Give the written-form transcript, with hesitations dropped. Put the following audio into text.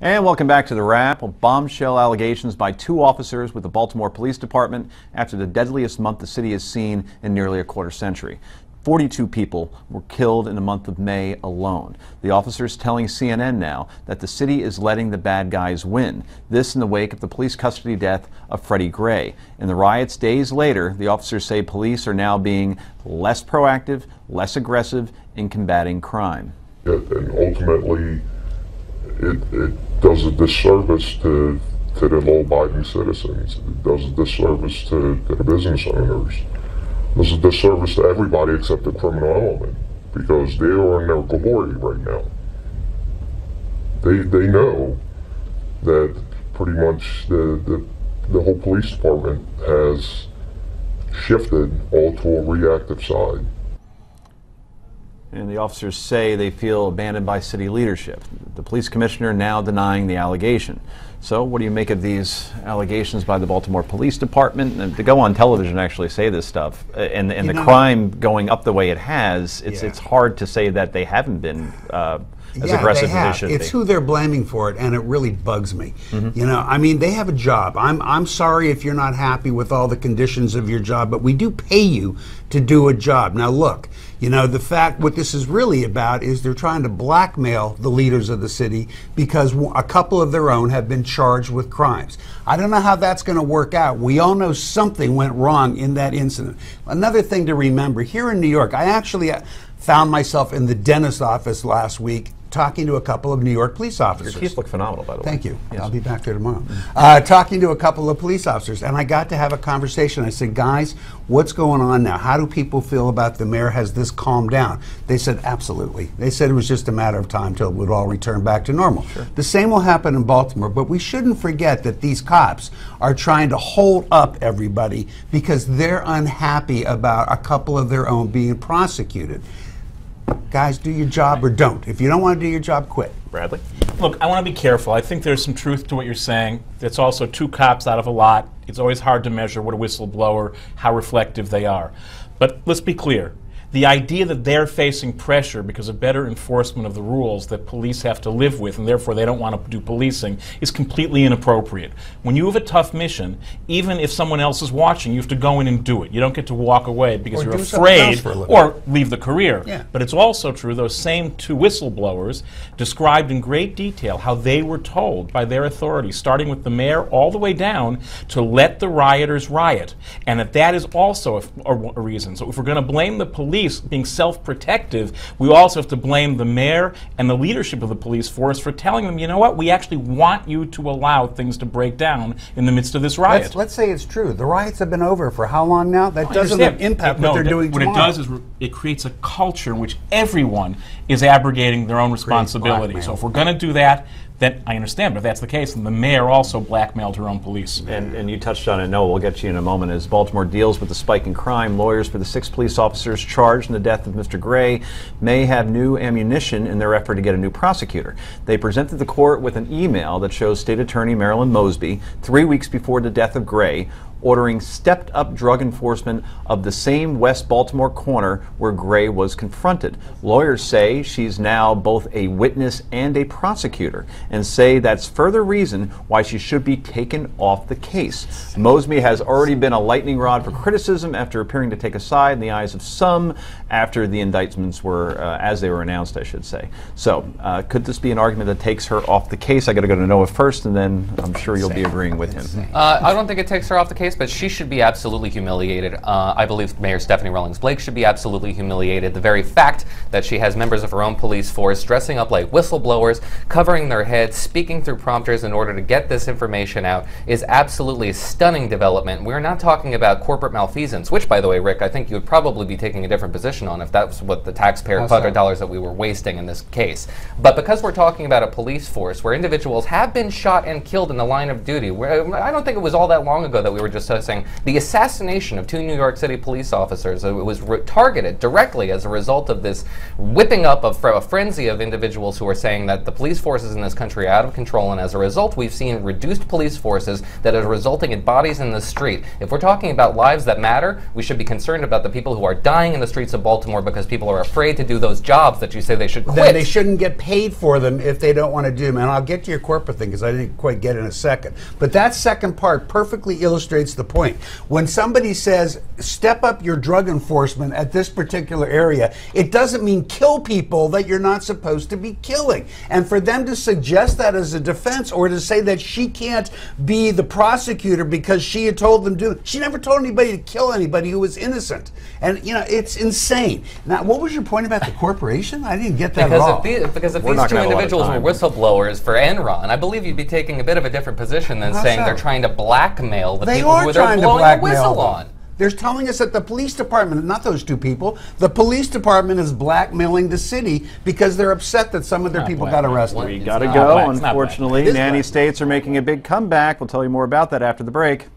And welcome back to The Wrap. Bombshell allegations by two officers with the Baltimore Police Department after the deadliest month the city has seen in nearly a quarter century. 42 people were killed in the month of May alone. The officers telling CNN now that the city is letting the bad guys win. This in the wake of the police custody death of Freddie Gray. In the riots days later, the officers say police are now being less proactive, less aggressive in combating crime. And ultimately, it does a disservice to the law-abiding citizens. It does a disservice to the business owners. It does a disservice to everybody except the criminal element, because they are in their glory right now. They know that pretty much the whole police department has shifted all to a reactive side. And the officers say they feel abandoned by city leadership. The police commissioner now denying the allegation. So what do you make of these allegations by the Baltimore Police Department? And to go on television and actually say this stuff, and the crime going up the way it has, it's hard to say that they haven't been as aggressive as they should be. It's who they're blaming for it, and it really bugs me. You know, I mean, they have a job. I'm sorry if you're not happy with all the conditions of your job, but we do pay you to do a job. Now look, you know, the fact what this is really about is they're trying to blackmail the leaders of the city because a couple of their own have been charged with crimes. I don't know how that's going to work out. We all know something went wrong in that incident. Another thing to remember, here in New York, I actually found myself in the dentist's office last week talking to a couple of New York police officers. Your teeth look phenomenal, by the way. Thank you. Yes. I'll be back there tomorrow. Talking to a couple of police officers, and I got to have a conversation. I said, guys, what's going on now? How do people feel about the mayor? Has this calmed down? They said, absolutely. They said it was just a matter of time till it would all return back to normal. Sure. The same will happen in Baltimore, but we shouldn't forget that these cops are trying to hold up everybody because they're unhappy about a couple of their own being prosecuted. Guys, do your job or don't. If you don't want to do your job, quit. Bradley? Look, I want to be careful. I think there's some truth to what you're saying. It's also two cops out of a lot. It's always hard to measure what a whistleblower, how reflective they are. But let's be clear. The idea that they're facing pressure because of better enforcement of the rules that police have to live with, and therefore they don't want to do policing, is completely inappropriate. When you have a tough mission, even if someone else is watching, you have to go in and do it. You don't get to walk away because you're afraid or leave the career. Yeah. But it's also true, those same two whistleblowers described in great detail how they were told by their authorities, starting with the mayor all the way down, to let the rioters riot. And that is also a reason. So if we're going to blame the police being self-protective, we also have to blame the mayor and the leadership of the police force for telling them, you know what, we actually want you to allow things to break down in the midst of this riot. Let's say it's true. The riots have been over for how long now? That doesn't impact what they're doing tomorrow. What it does is it creates a culture in which everyone is abrogating their own responsibility. So if we're going to do that, then I understand, but if that's the case, then the mayor also blackmailed her own police. And you touched on it, Noah, we'll get to you in a moment. As Baltimore deals with the spike in crime, lawyers for the 6 police officers charged in the death of Mr. Gray may have new ammunition in their effort to get a new prosecutor. They presented the court with an email that shows State Attorney Marilyn Mosby, 3 weeks before the death of Gray, ordering stepped-up drug enforcement of the same West Baltimore corner where Gray was confronted. Lawyers say she's now both a witness and a prosecutor, and say that's further reason why she should be taken off the case. Mosby has already been a lightning rod for criticism after appearing to take a side in the eyes of some after the indictments were, as they were announced, I should say. So, could this be an argument that takes her off the case? I got to go to Noah first, and then I'm sure you'll be agreeing with him. I don't think it takes her off the case, but she should be absolutely humiliated. I believe Mayor Stephanie RawlingsBlake should be absolutely humiliated. The very fact that she has members of her own police force dressing up like whistleblowers, covering their heads, speaking through prompters in order to get this information out is absolutely a stunning development. We're not talking about corporate malfeasance, which, by the way, Rick, I think you would probably be taking a different position on if that was what the taxpayer dollars that we were wasting in this case. But because we're talking about a police force where individuals have been shot and killed in the line of duty, I don't think it was all that long ago that we were just discussing the assassination of 2 New York City police officers. It was targeted directly as a result of this whipping up of a frenzy of individuals who are saying that the police forces in this country are out of control, and as a result we've seen reduced police forces that are resulting in bodies in the street. If we're talking about lives that matter, we should be concerned about the people who are dying in the streets of Baltimore because people are afraid to do those jobs that you say they should quit. Then they shouldn't get paid for them if they don't want to do them. And I'll get to your corporate thing because I didn't quite get it in a second. But that second part perfectly illustrates the point. When somebody says, step up your drug enforcement at this particular area, it doesn't mean kill people that you're not supposed to be killing. And for them to suggest that as a defense, or to say that she can't be the prosecutor because she had told them to, she never told anybody to kill anybody who was innocent. And, you know, it's insane. Now, what was your point about the corporation? I didn't get that at all. Because if these 2 individuals were whistleblowers for Enron, I believe you'd be taking a bit of a different position than saying they're trying to blackmail the people who they're blowing the whistle on. They're telling us that the police department, not those 2 people, the police department is blackmailing the city because they're upset that some of their people got arrested. We got to go, unfortunately. Nanny states are making a big comeback. We'll tell you more about that after the break.